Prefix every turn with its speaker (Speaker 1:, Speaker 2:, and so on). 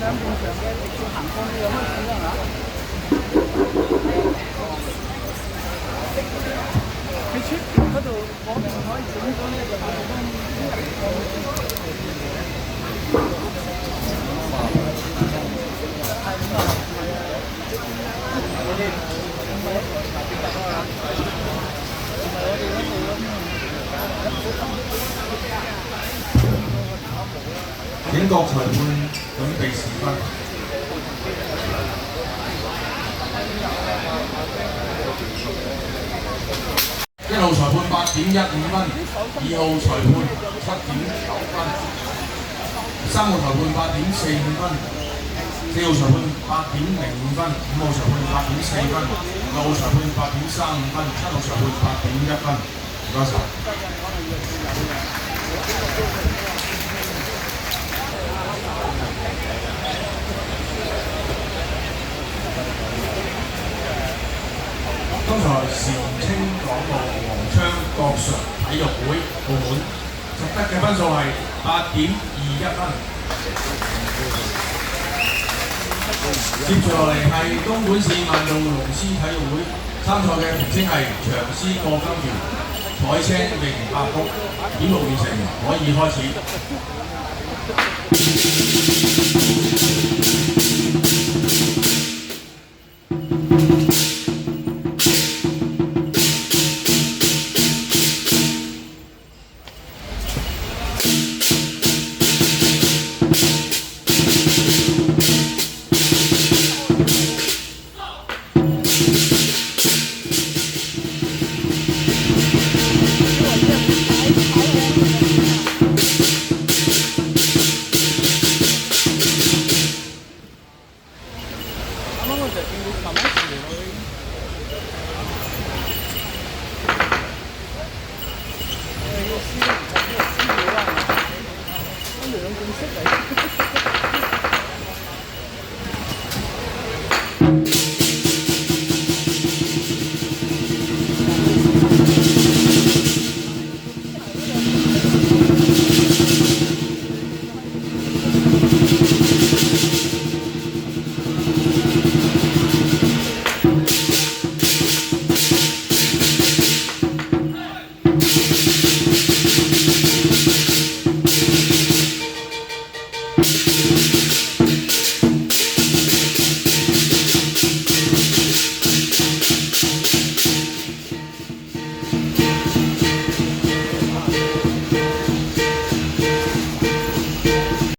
Speaker 1: 兩邊上嘅直線行過去有乜點樣啊？喺出邊嗰度嗰邊可以整到呢個地方。
Speaker 2: 警覺裁判準備時分。1號裁判8.15分，2號裁判7.9分，3號裁判8.45分，4號裁判8.05分，5號裁判8.4分，6號裁判8.35分，7號裁判8.1分。唔該晒。剛才肇清港澳黃昌國常體育會澳門獲得嘅分數係8.21分。接住落嚟係東莞市萬眾龍獅體育會參賽嘅評稱係長獅過金橋，彩青迎白菊，點目完成，可以開始。